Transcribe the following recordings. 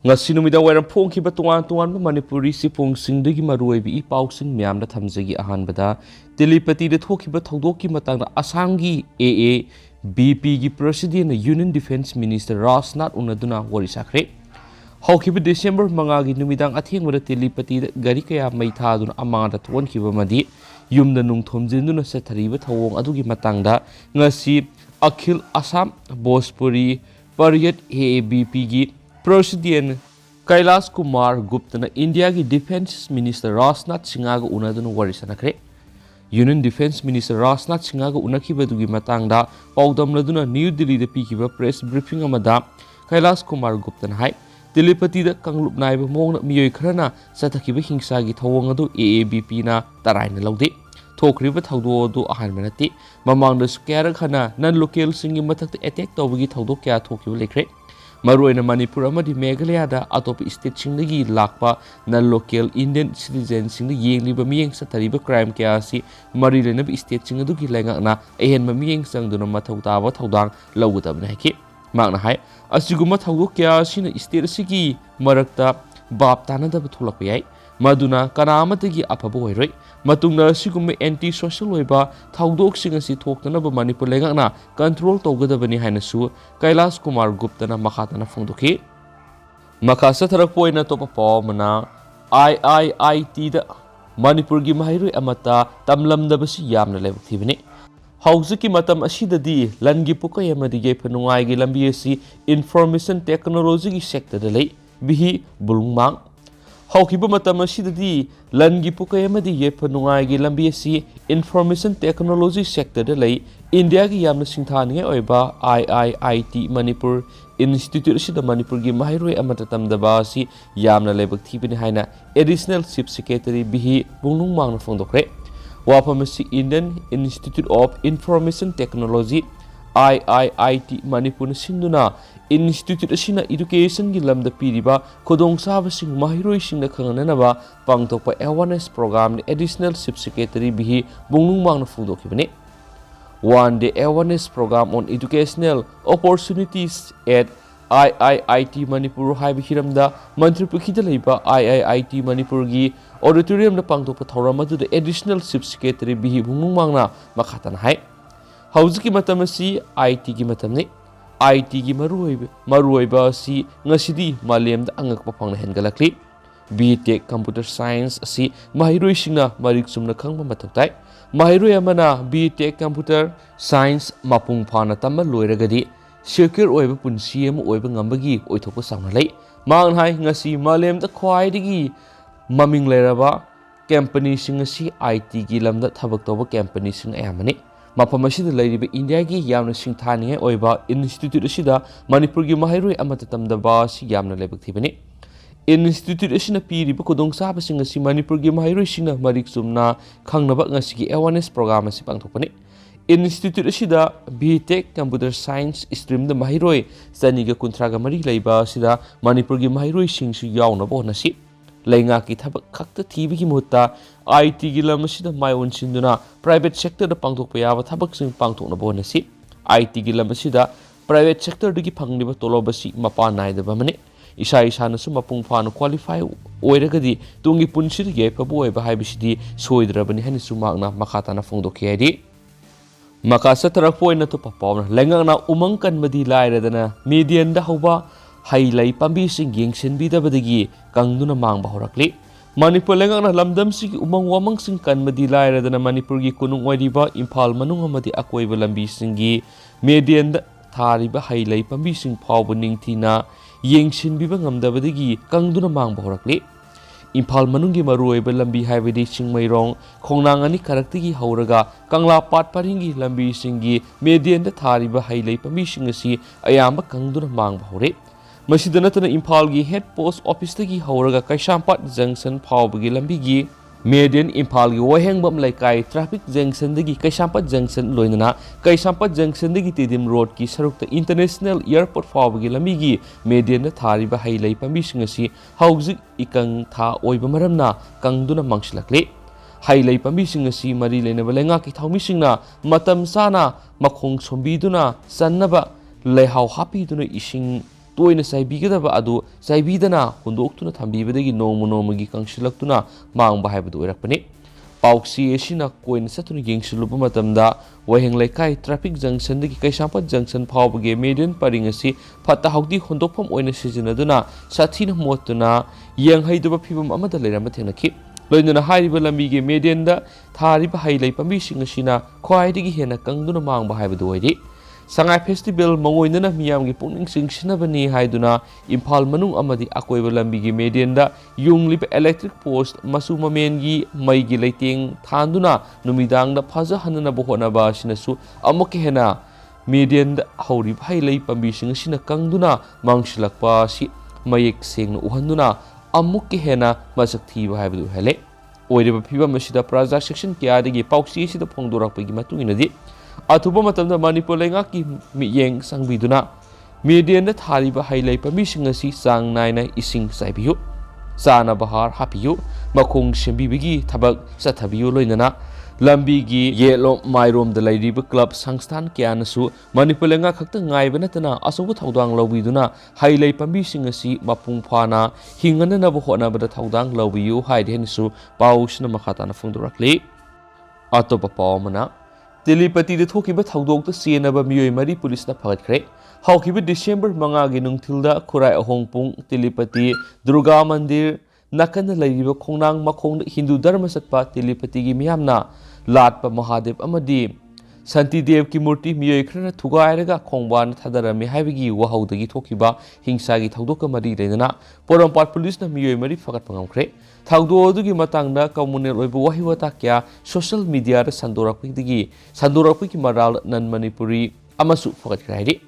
ngasi numida wairam phongkhiba tongan Manipuri sipongsingdagi maruoibi ipausing myamda thamjagi ahanbada Telipati da thokhiba thoudok matangda Assam gi AABP gi President Union Defense Minister Rajnath unaduna wari sakre hawkhiba December 5 gi numidang athengmada Telipati da gari kaya mai thaduna amangda thonkhiba madi yumda nungthomjinduna sathariba thawong adugi matangda ngasi Akhil Assam Bhojpuri Pariyat AABP gi President Kailash Kumar Gupta na India ki Defense Minister Rajnath Singha ga unaduna wari sanakre Union Defense Minister Rajnath Singha ga unakhiba dugi matangda paudamladuna New Delhi da pikiba press briefing amada Kailash Kumar Gupta na hai Telipati da kanglup naiba mongna miyoi kharana satakhiba hingsa gi thawong adu AABP na taraina laude thokriba thawdo du ahanba nati mamangda sukera khana nan local singi mathakta attack tawbagi thawdo kya thokhiba lekre Maruina Manipur amadi Meghalaya da atop state singdagi lakpa na local Indian citizens singda yengliba miyeng sathariba crime kaya si mari lenab state singadugi lengakna ehen mamiyeng sangduna mathau taba thaudang lawutabna heki magna hai asiguma thawdo kaya sina state sigi marakta bab tanadaba tholakpa yai maduna kanamatagi afaba oiroi matungna siguma anti social oiba thawdok sing asi thoktanaba Manipur lengakna control tawgadabani haina su Kailash Kumar Gupta na makhatana phongdokhi makasa tharak poina topa pawmana IIIT da Manipur gi mahairoi amata tamlamdabasi yamna lebthibani hauzuki matam asidadi langi pukai amadi yepanungai gi lambi asi information technology gi sector da lei bihi bulungmang hawkiba matam asidadi langi pukai amadi yepanungai gi lambi asi information technology sector da lei India gi yamna singthani oiba IIIT Manipur Institute sida Manipur gi mahairoi amata tamdaba asi yamna lebak thibini haina additional chief secretary bihi bunglungmang na phongdokre wapamasi Indian Institute of Information Technology IIIT Manipur sinduna institute asina education gi lamda piriba khodong sabasing mahiroi singna khanganaba pangtokpa awareness program ni additional chief secretary bihi bunglungmang na phongdokhibani one day awareness program on educational opportunities at IIIT Manipur haiba hiramda Mantri Pukhida leiba IIIT Manipur gi auditorium da pangtokpa thoram adu da additional chief secretary bihi bunglungmangna makhatana hai hauzuki matamasi IT gi matamni IT gi maruoiba si ngasidi malem da angak papangna hengalakli BTech Computer Science asi mahiroi singna marik sumna khangba mathoktai mahiroi amana BTech Computer Science mapung phana tamma loiragadi secure oiba punsi am oiba ngambagi oithokpa sangna lei mang hai ngasi malem da khwaidigi maming leraba company sing asi IT gi lamda thabak toba company sing ayamani mafam asida leiriba India gi yamna singthani oiba institute asida Manipur gi mahairoi amata tamdaba si yamna lebak thibani institute asina piriba kodong saba sing asi Manipur gi mahairoi singna marik sumna khangnaba ngasi gi awareness program asi pangthokpani Institute asida BTech Computer Science stream da mahiroi saniga kuntraga mari leiba sida Manipur gi mahiroi singsu yauna bonasi lenga ki thabak khakta thibi gi mutta IT gi lam asida mayon sinduna private sector da pangthokpa yaba thabak sing pangthokna bonasi IT gi lam asida private sector digi phangniba tolobasi mapa naida bamane isa na su mapung phana qualify oiragadi tungi punsi ge pabu oiba haibisidi soidrabani hani sumagna makhatana phongdokhi Makasa tarakpoina to papawna lengangna umangkan madi lairadana median da hoba hailai pambi sing yengsen bidabadagi kangduna mangba horakli Manipur lengangna lamdam sigi umang wamang sing kan madi lairadana Manipur gi kunung oiriba Imphal manung amadi akoiba lambi singi median da thariba hailai pambi sing phawba ningthina yengsen biba ngamdabadagi kangduna mangba horakli Imphal manungi maruoiba lambi haibadi singmairong khongnangani karaktigi hauraga kangla pat paringi lambi singi median da thariba hailai pami singasi ayamba kangduna mangba hore masida natana Imphal gi head post office tagi hauraga Kaisampat junction phawbagi lambi gi median Imphal gi wahengbam laikai traffic junction dagi Kaisampat junction loinana Kaisampat junction dagi Tidim road ki sarukta international airport phawbagi lambi gi median da thariba hailai pami singasi hauzik ikang tha oiba maramna kangduna mangsilakle hailai pami singasi mari lena balenga ki thawmi singna matam sana makhong sombiduna sannaba lehaw hapi duna ising toina saibigidaba adu saibidana hundoktuna thambibadagi nongmu nongmagi kangsilakuna mangba haibadu oirakpani pauksi esina koin satuna yengsiluba matamda waheng laikai traffic junction dagi kaisampat junction phawbage median paring asi phata hawdi hondokpham oina sijinaduna sathina motuna yenghaiduba phibam amada leirama thenaki loinuna hairiba lambige median da thariba hailai pambi singasina khwaidagi hena kangduna mangba haibadu oiri Sangai Festival mangoinana miyamgi pungning singsinabani haiduna Imphal manung amadi akoiba lambigi medianda yunglip electric post masu mamengi maigi leiteng thanduna numidangda phaja hanana bohonaba sinasu amuke hena medianda hauri bhailai pambi singasina kangduna mangsilakpa si mayek sengna uhanduna amuke hena masak thiba haibadu hele oiriba phiba masida praja section kya pauksi sida phongdorakpagi matunginadi Atuba matamda Manipur lengaki miyeng sangbiduna median da thariba hailai pamisingasi sang naina ising saibiyu sana bahar hapiyu makhong sembibigi thabak sathabiyu loinana lambigi yelo mairom da lairiba club sangstan kyanasu Manipur lenga khakta ngaiba natana asobu thaudang lobiduna hailai pamisingasi mapung phana hingana na bohona bada thaudang lobiyu haidhensu pausna makhatana phungdurakli atopa pawmana Telipati de thokhiba thoudok ta senaba miyoi mari police na phagatkhre hawkhiba December 5 gi nungthilda khurai ahongpung Telipati Durga Mandir nakan lairiba khongnang makhong Hindu dharma satpa Telipati gi miyamna latpa Mahadev amadi 7thDec ki murti miyoi khrana thugairaga khongban thadarami haibigi wahawdagi thokhiba hingsa gi thoudok mari renana Porampar police na miyoi mari phagat pangamkhre Thaudo adugi matangda communal oiba wahiwata kya social media ra sandorakpigi ki maral nan Manipuri amasu phagatkhrai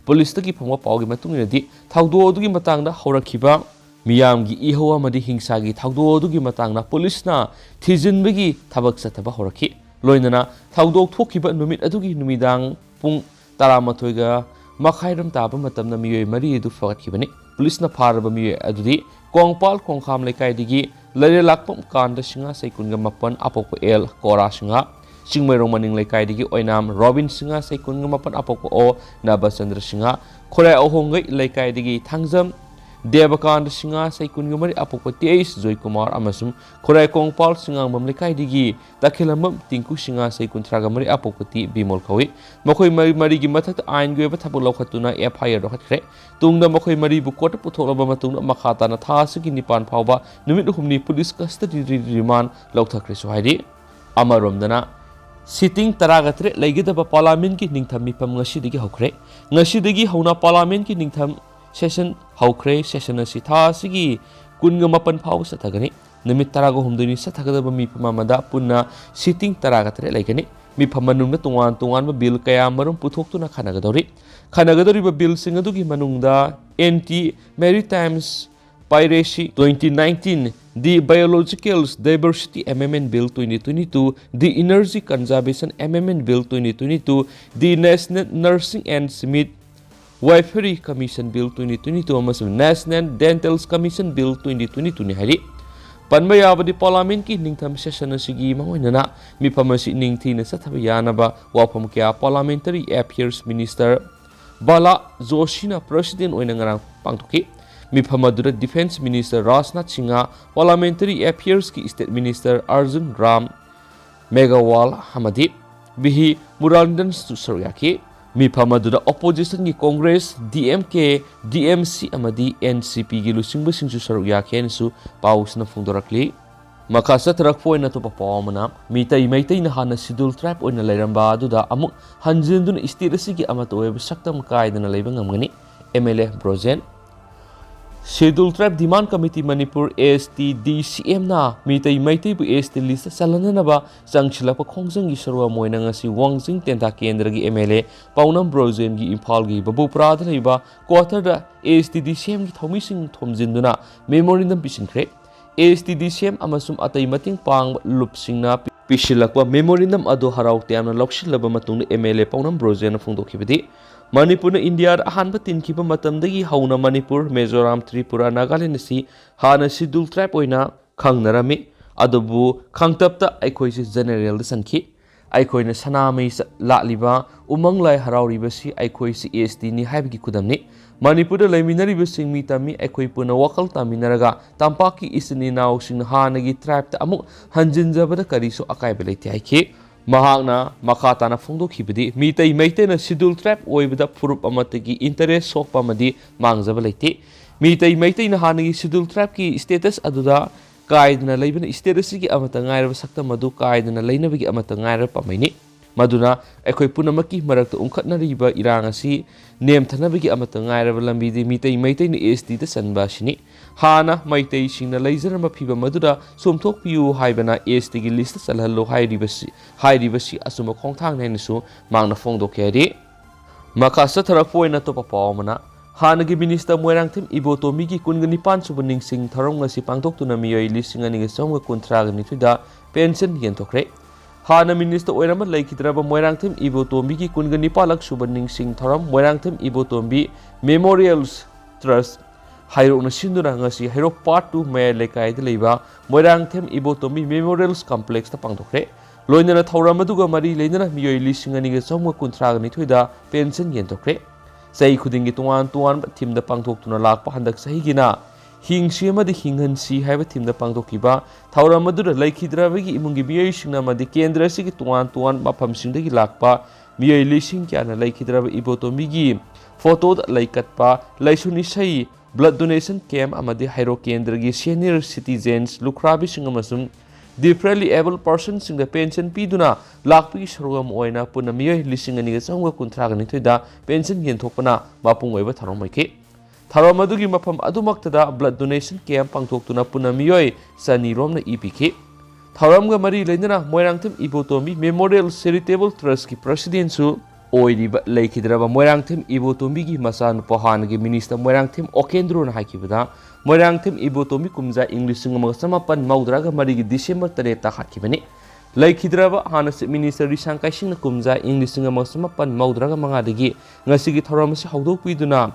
police tagi phangwa pawgi matunginadi thaudo adugi matangda horakhiba miyamgi ihawa madi hingsa gi thaudo adugi matangna police na thijinbagi thabak sathaba horakhi loinana thaudo thokhiba numit adugi numidang pung 12 ga makhairam taba matamna miyoi mari edu phagatkhibani police na pharaba miyoi adudi Kongpal Kongkham lekai digi lare lakpam kanda singa saikunga mapan apoko el kora singa singmairong maning lekai digi oinam Robin singa saikunga mapan apoko o Nabasandra singa khorai ohongai lekai digi thangjam Devakanda singa saikunga mari apoko Teis Joy Kumar amasum khorai Kongpal singa mam lekai digi dakhilamam Tinku singa saikun thraga mari apoko ti Bimol khawi makhoi mari gi mathak ain goeba thabu lokhatuna FIR rokhatkre tungda makhoi mari bu court putholaba matungna makhata na thasigi nipan phawba numit humni police custody remand lokthakre sohaidi amaromdana sitting taragatre laigidaba parliament ki ningtham mipam ngasidigi hokre ngasidigi hauna parliament ki ningtham session hokre session asi thasigi kunga mapan phaw sathagani numit tarago humduni sathagadaba mipam amada punna sitting taragatre laigani mipam manungna tungan ba bill kaya marum puthoktu na khanagadori ba bill singadugi manungda anti maritime piracy 2019 the biological diversity amendment bill 2022 the energy conservation amendment bill 2022 the national nursing and midwifery commission bill 2022 amasung national dental commission bill 2022 ni hari Panba yabadi parliament ki ningtham session asigi mangoinana miphamasi ningthina sathaba yanaba wafam kya parliamentary affairs minister Bala Joshina president oina ngarang pangthoki miphamadura defense minister Rajnath Singha parliamentary affairs ki state minister Arjun Ram Megawal Hamadi bihi Murandan Susaryaki miphamadura opposition ki Congress DMK DMC amadi NCP gi lusingba singsu sarukyaki ensu pausna phungdorakli Makasa tarakpo na to papawamana mitai maitai na hana sidul trap oina lairamba aduda amuk hanjindun istirasigi amato web saktam kaidana laibang ngamgani MLA Brozen Schedule Tribe Demand Committee Manipur ASTDCM na mitai maitai bu AST list salana ba sangchilapa khongjang gi sarwa moina ngasi Wangjing Tenta Kendra gi MLA Paunam Brozen gi Imphal gi Babu Prada leiba quarter da ASTDCM gi thomising thomjinduna memorandum pisinkhre ASTDCM amasum atai mating pang lupsingna pisilakwa memorandum ado harau tiamna lokshilaba matungna MLA Paunam Brozen phungdokhibadi Manipur India ahanba tinkiba matamdagi hauna Manipur Mizoram Tripura Nagaland si hana schedule tribe oina khangnarami adubu khangtapta aikoisi general sankhi aikoina sanamai laliba umanglai harauriba si aikoisi AST ni haibgi kudamni Manipur laiminaribasing mi tami akhoi puna wakal taminaraga tampaki isini nausing hanagi tribe ta amuk hanjinjabada kariso akaiba leite haike mahakna makhatana phongdokhibadi mitai maitena schedule tribe oibada furup amatagi interest sokpa amadi mangjaba leite mitai maitaina hanagi schedule tribe ki status aduda kaidna leibana status gi amata ngairaba sakta madu kaidna leinabagi amata ngairaba pamaini maduna akhoi punamaki marakta unkhatnariba irang asi nem thanabagi amata ngairaba lambidi mitai maitaina SD ta sanba shini hana maitai singna leizarama phiba madura somthokpiu haibana SD gi list salhallo hairibasi asuma khongthang nainasu mangna phongdokheri makasa tharakpoina to papawmana Hanagi Minister Moirangthim Ibotomi ki Kungani Subaning Sing Tharong ngasi pangthoktuna miyoi lising ani somga kontraga nithuida pension yentokre Hana Minister Oirama laikhidraba Moirangthim Ibotomi ki Kungani Palak Subaning Sing Tharom Moirangthim Ibotomi Memorials Trust Hairokna sinduna ngasi Hairok Part 2 Mayor Lekai de leiba Moirangthim Ibotomi Memorials Complex ta pangthokre loinana thawramaduga mari leinana miyoi lising ani somga kontraga nithuida pension yentokre Say khudingi tuan thim da pangthok tuna lakpa handak sahigina hingsi amadi hinghansi haiba thim da pangthokiba thawramadura laikhidrabagi imungi miyoi singna amadi kendra sigi tuan mafam singdagi lakpa miyoi lising kyana laikhidraba ibotomi gi photo da laikatpa laisuni sai blood donation camp amadi hairo kendra gi senior citizens lukrabi singamasum differently able persons in the pension piduna lakpi sarugam oina punamiyo lising ani changwa kuntraga nithoida pension yenthokpana mapung oiba tharomai tharomadugi mafam adumaktada blood donation camp pangthoktuna punamiyo sani romna ipk tharamga mari leinana Moirangthim Ibotomi Memorial Charitable Trust ki president su oiriba laikhidraba Moirangthim Ibotomi gi masan pohangi minister Moirangthim Okendro na hakibada Moirangthim Ibotomi kumja English samapan maudraga marigi December 3 ta khatkibani laikhidraba hanase minister risangkai sing kumja English samapan maudraga mangadagi ngasigi thoramasi hawdokpiduna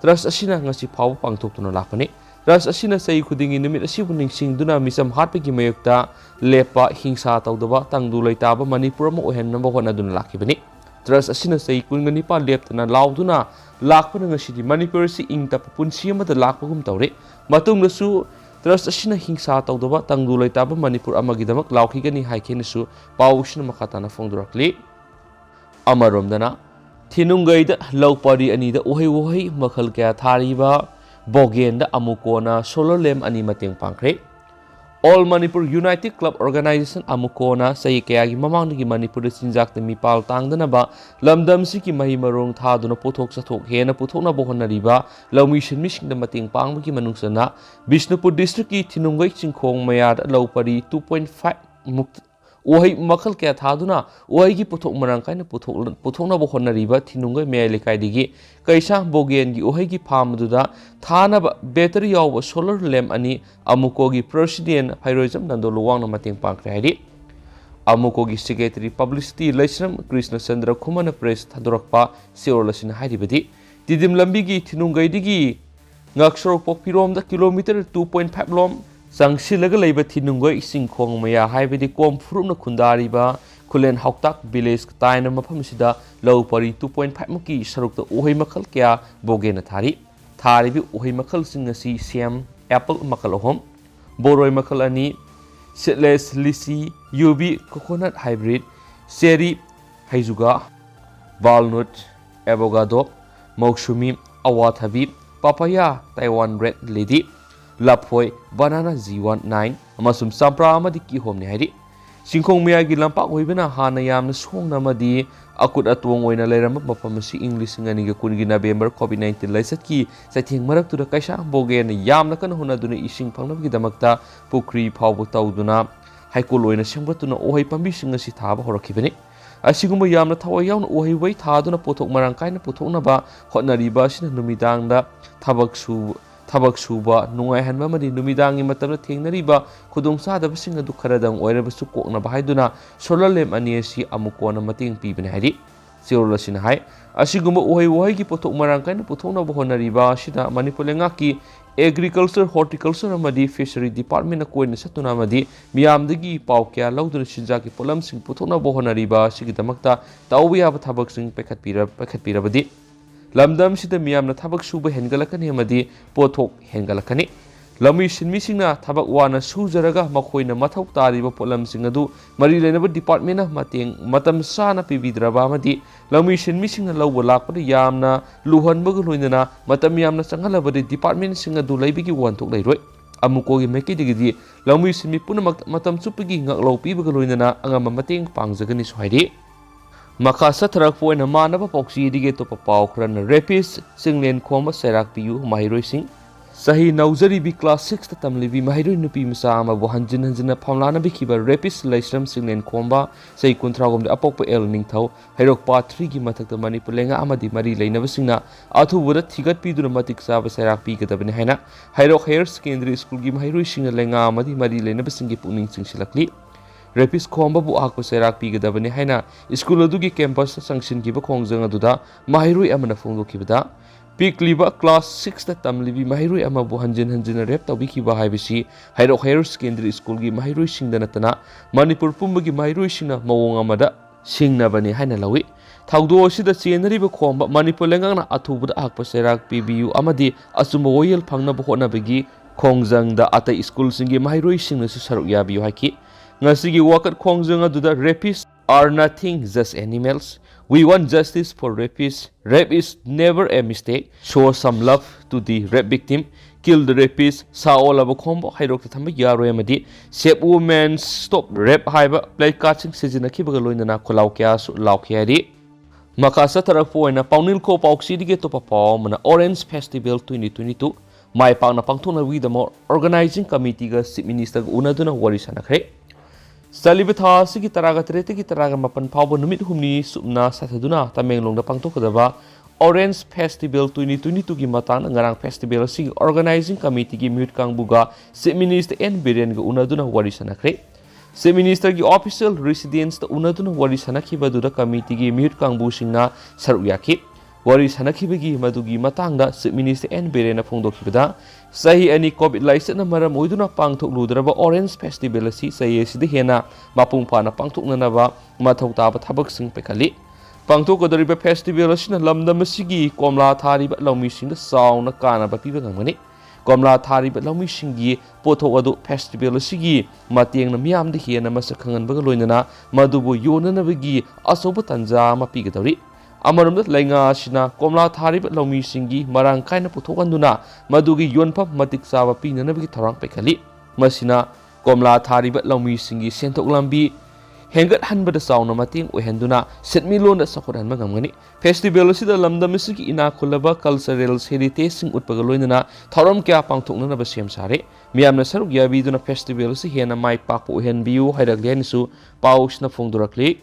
trust asina ngasi phaw pangthoktuna lakpani trust asina sei khudingi nimit asibu ningsingduna misam hatpegi mayokta lepa hingsa tawdaba tangdu laitaba Manipur ma ohenna hona duna lakibani Trust asina sei kungani pa leptana lauduna lakpana ngasidi Manipur si ingta punsi amada lakpagum tawre matungna su trust asina hingsa tawdaba tangdu laitaba Manipur amagidamak laukhigani haikenesu pawsina makhatana phongdurakli amaromdana thinungaida laupari anida ohai makhal kya thariba bogenda amukona solar lamp ani mateng pangkre All Manipur United Club Organization amukona say kayagi mamanggi Manipur sinjak mi pal tangdana ba lamdam siki mahi marong thaduna pothok sathok hena puthokna bohonna riba lawmission mishing da mating panggi manungsana Bishnupur district ki thinungai chingkhong mayad lawpari 2.5 mukt ohai makhal kya thaduna ohai gi puthok marang kaina puthokna bohonna riba thinungai mayai lekai digi kaisa bogen gi ohai gi phamduda thana battery yaw solar lamp ani amuko gi president Hairoism nandolo wangna mating pangkre haidi amuko gi secretary publicity Laisram Krishna Chandra Khumana press thadorakpa seorlasin hairibadi tidim lambi gi thinungai digi ngaksorok pokpirom da kilometer 2.5 lom Sangsilaga leiba thinungai singkhong maya haibadi kom furumna khundariba Kulen Hauktak village taina maphamsida lawpari 2.5 muki sarukta ohai makhal kya bogena tharibi ohai makhal singasi siam apple makhal hom boroi makhal ani seedless lisi UB coconut hybrid cherry haizuga walnut avocado maushumi awathabi papaya Taiwan red lady Lapoi banana Z19 amasum sampra amadi ki homni hairi singkhong miyagi lampak hoibena hana yamna songna amadi akut atwong oina leirama mapamasi English ngani ga kungi November COVID-19 laisatki saithing maraktuda kaisa bogen yamna kan hunaduna ising phangnabgi damakta pukri phawbu tawduna haikol oina sengbatuna ohai pambi singasi thaba horakhibani asigumba yamna thawai yauna ohai wai thaduna pothok marang kaina pothokna ba hotnariba sina numidangda Tabak suba nungai hanba madi numidangi matamna thengnariba khudongsadabasing adu kharadang oirabasu kokna bahaiduna solar lamp ani asi amukona mating pibane hairi seorlasin hai asigumba ohai gi pothok marang kaina pothokna bohonariba sida Manipur lengaki agriculture horticulture amadi fishery department na koina satuna amadi miyamdagi paukya lauduna sinjaki polamsing pothokna bohonariba sigidamakta tawbi aba thabaksing pekhatpirabadi lamdam sida miyamna thabak suba hengalakani amadi pothok hengalakani lami sinmisingna thabak wana sujaraga makoina mathau tariba polamsing adu mari lenaba department na mateng matam sana pibidraba amadi lami sinmisingna lawba lakpada yamna luhanbaga loinana matam yamna changalabadi department sing adu laibigi wanthok lairoi amukogi mekidigi lami sinmi punamak matam chupigi ngaklo pibaga loinana angama mateng pangjagani sohaidi Maka satrak poina manaba poksi dige to papau khran rapis singlen khoma serak piu mahiroi sing sahi nauzari bi class 6 ta tamlibi mahiroi nupi masa ama bo hanjin hanjina phamlana bi khiba rapis laisram singlen khomba sei kuntragom de apok el ningthau hairok pa 3 gi mathak ta mani pulenga amadi mari leinaba singna athu boda thigat pi duna matik sa ba serak pi gadabani haina hairok higher secondary school gi mahiroi singna lenga amadi mari leinaba singi puning singsilakli Rapis khomba bu akpo serak pigadabani haina school adugi campus sanction kiba khongjang aduda mahirui amana phongdokibada pikliba class 6 ta tamlibi mahirui ama bu hanjin hanjin rep tabi kiba haibisi hairok higher secondary school gi mahirui singdana tana manipur pumbagi mahirui singna mawong amada singna bani haina lawi thaudo sida chenariba khomba manipur lengangna athubada akpo serak pbu amadi asuma oil phangna bu hona bagi khongjang da atai school singi mahirui singna su saruk yabi haki Ngasigi wakat khongjang aduda rapists are nothing just animals. We want justice for rapists. Rape is never a mistake. Show some love to the rape victim. Kill the rapist. Sa ola ba khombo hairok ta thamba yaro amadi. Save women stop rape haiba play catching sejina kibaga loinana kholaw kya su law kya Maka satarak poina paunil ko pauksi dige to papaw mana Orange Festival 2022 mai pang na pangthona wi the more organizing committee ga chief minister ga unaduna wari sanakre Salibitha sigi taraga terete ki taraga mapan phawbo numit humni subna sathaduna Tamenglong da pangthokadaba Orange Festival 2022 gi matang ngarang festival sigi organizing committee gi mute kangbuga chief minister N Biren ga unaduna wari sanakre chief minister gi official residence ta unaduna wari sanakhiba duda committee gi mute kangbu singna saruk yaki wari sanakhibagi madugi matangda chief minister N Biren na phongdokhibada sahi ani covid laisana maram oiduna pangthok ludraba Orange Festival si sahi sidi hena mapung phana pangthoknana ba mathau taba thabak sing pekhali pangthokadariba festival asina lamdam asigi komla thariba lawmi singda sauna kana ba piba ngmani komla thariba lawmi singi pothok adu festival asigi matengna miyamda hena masakhangan baga loinana madubu yonana bagi asoba tanja ma pigadari Amaramda lainga sina komla tharib lawmi singi marang kaina puthokanduna madugi yonpap matik saba pinanabagi tharang pekhali masina komla tharib lawmi singi sentok lambi hengat hanbada sauna mating ohenduna setmilon da sakhoran magamgani festival sida lamdam sigi ina khulaba cultural heritage sing utpagaloinana tharam kya pangthoknana ba sem sare miyamna saruk yabi duna festival si hena mai pakpo ohenbiu hairaglianisu pausna phongdurakli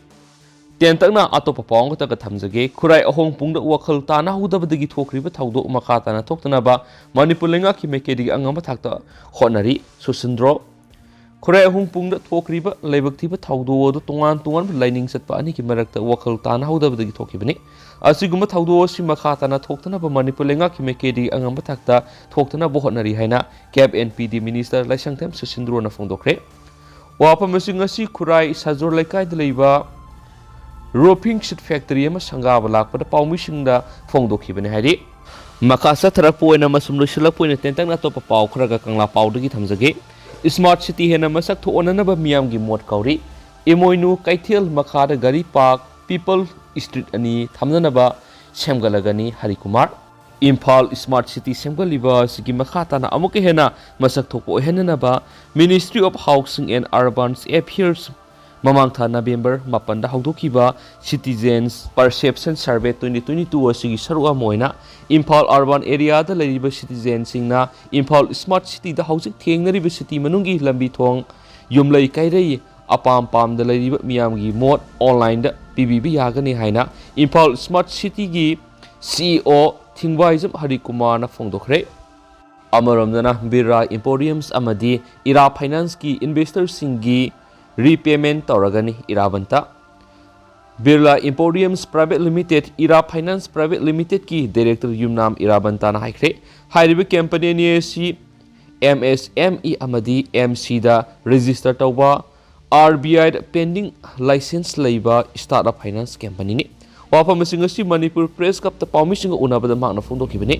Tentakna atopa pawng ta thamjage khurai ahong pungda wakhal tana hudabadagi thokriba thaudo makha tana thoktana ba manipur lenga ki mekedi angama thakta khonari susindro khurai ahong pungda thokriba leibaktiba thaudo do tongan lining satpa ani ki marakta wakhal tana hudabadagi thokibani asiguma thaudo si makha tana thoktana ba manipur lenga ki mekedi angama thakta thoktana bo honari haina cap npd minister laisangthem susindro na phongdokre wapa masingasi khurai sajor laikai dleiba Roping Sheet Factory ama sangaba lakpada paumisingda phongdokhibani hairi makasa tharapoina masum loisilakpoina tentangna topa pau khraga kangla paudagi thamjage Smart City hena masak thonana ba miyamgi mot kauri emoinu kaithel makhada gari park people street ani thamnana ba semgalagani Harikumar Imphal Smart City semgaliba sigi makhata na amuke hena masak thopo henana ba Ministry of Housing and Urban Affairs Mamangtha November mapanda haudokiba Citizens Perception Survey 2022 asigi sarua moina Imphal Urban Area da lariba citizens singna Imphal Smart City da haujik thengnariba city manungi lambi thong yumlai kairei apam pam da lariba miyamgi mot online da pbb yagani haina Imphal Smart City gi CEO Thingwaijam Harikumar na phongdokhre amaramdana Birra Emporiums amadi Ira Finance ki investors singi repayment tauragani irabanta Birla Emporiums Private Limited Ira Finance Private Limited ki director yumnam irabanta na haikre hairiba company ni si MSME amadi MC da register tauba RBI da pending license leiba startup finance company ni ꯋꯥꯐꯝꯁꯤꯡ ꯑꯁꯤ Manipur press ꯀ꯭ꯂꯕꯇ ꯄꯥꯎꯃꯤꯁꯤꯡꯒ ꯎꯅꯕꯗ ꯃꯍꯥꯛꯅ ꯐꯣꯡꯗꯣꯛꯈꯤꯕꯅꯤ꯫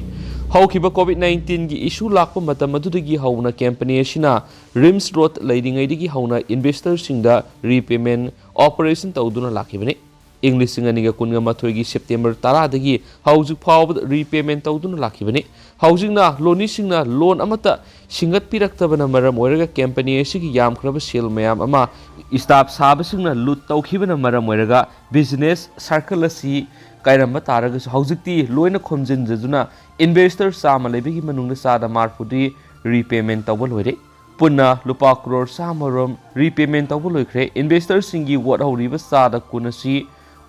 ꯍꯧꯈꯤꯕ ꯀꯣꯚꯤꯗ-19ꯒꯤ ꯏꯁꯨ ꯂꯥꯛꯄ ꯃꯇꯝ ꯑꯗꯨꯗꯒꯤ ꯍꯧꯅ company ꯑꯁꯤꯅ ꯔꯤꯝꯁ ꯔꯣꯗ ꯂꯩꯔꯤꯉꯩꯗꯒꯤ ꯍꯧꯅ ꯏꯟꯚꯦꯁꯇꯔꯁꯤꯡꯗ ꯔꯤꯄꯦꯃꯦꯟ ꯑꯣꯄꯔꯦꯁꯟ ꯇꯧꯗꯨꯅ ꯂꯥꯛꯈꯤꯕꯅꯤ꯫ ꯏꯪ 2019ꯒꯤ ꯁꯦꯞꯇꯦꯝꯕꯔ 10ꯗꯒꯤ ꯍꯧꯖꯤꯛ ꯐꯥꯎꯕꯗ ꯔꯤꯄꯦꯃꯦꯟ ꯇꯧꯗꯨꯅ ꯂꯥꯛꯈꯤꯕꯅꯤ꯫ ꯍꯧꯖꯤꯛꯅ ꯂꯣꯟꯅꯤꯁꯤꯡꯅ ꯂꯣꯟ ꯑꯃꯠꯇ ꯁꯤꯡꯒꯠꯄꯤꯔꯛꯇꯕꯅ ꯃꯔꯝ ꯑꯣꯏꯔꯒ ꯀꯝꯄꯦꯅꯤ ꯑꯁꯤꯒꯤ ꯌꯥꯝꯈ꯭ꯔꯕ ꯁꯦꯜ ꯃꯌꯥꯝ ꯑꯃ ꯁ꯭ꯇꯥꯐ ꯁꯥꯕꯁꯤꯡꯅ ꯂꯨꯠ ꯇꯧꯈꯤꯕꯅ ꯃꯔꯝ ꯑꯣꯏꯔꯒ ꯕꯤꯖꯤꯅꯦꯁ ꯁꯔꯀꯜ ꯑꯁꯤ ꯀꯥꯏꯔꯝꯕ ꯇꯥꯔꯒꯁꯨ ꯍꯧꯖꯤꯛꯇꯤ ꯂꯣꯏꯅ ꯈꯣꯝꯖꯤꯟꯖꯗꯨꯅ ꯏꯟꯚꯦꯁꯇꯔ 100 ꯂꯩꯕꯒꯤ ꯃꯅꯨꯡꯗ 40% ꯔꯤꯄꯦꯃꯦꯟ ꯇꯧꯕ ꯂꯣꯏꯔꯦ꯫ ꯄꯨꯟꯅ ꯂꯨꯄꯥ ꯀ꯭ꯔꯣꯔ 100 ꯔꯤꯄꯦꯃꯦꯟ ꯇꯧꯕ ꯂꯣꯏꯈ꯭ꯔꯦ꯫ ꯏꯟꯚꯦꯁꯇꯔꯁꯤꯡꯒꯤ ꯋꯥꯠꯍꯧꯔꯤꯕ 10% ꯑꯁꯤ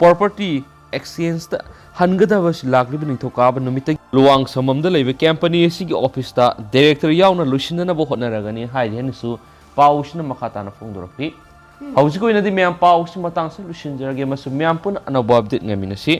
ꯄ꯭ꯔꯣꯄꯔꯇꯤ ꯑꯦꯛꯁꯆꯦꯟꯖꯇ ꯍꯟꯒꯗꯕꯁꯤ ꯂꯥꯛꯂꯤꯕ ꯅꯤꯡꯊꯧꯀꯥꯕ ꯅꯨꯃꯤꯠꯇꯒꯤ ꯂꯨꯋꯥꯡꯁꯝꯃꯝꯗ ꯂꯩꯕ ꯀꯝꯄꯦꯅꯤ ꯑꯁꯤꯒꯤ ꯑꯣꯐꯤꯁꯇ ꯗꯥꯏꯔꯦꯛꯇꯔ ꯌꯥꯎꯅ ꯂꯣꯏꯁꯤꯟꯅꯅꯕ ꯍꯣꯠꯅꯔꯒꯅꯤ ꯍꯥꯏꯔꯤ ꯍꯥꯏꯅꯁꯨ ꯄꯥꯎꯁꯤꯅ ꯃꯈꯥ ꯇꯥꯅ ꯐꯣꯡꯗꯣꯔꯛꯂꯤ꯫ ꯍꯧꯖꯤꯛ ꯑꯣꯏꯅꯗꯤ ꯃꯌꯥꯝ ꯄꯥꯎꯁꯤ ꯃꯇꯥꯡꯁꯤ ꯂꯣꯏꯁꯤꯟꯖꯔꯒꯦ ꯑꯃꯁꯨꯡ ꯃꯌꯥꯝ ꯄꯨꯟꯅ ꯑꯅꯧꯕ ꯑꯞꯗꯦꯠ ꯉꯥꯏꯃꯤꯟꯅꯁꯤ꯫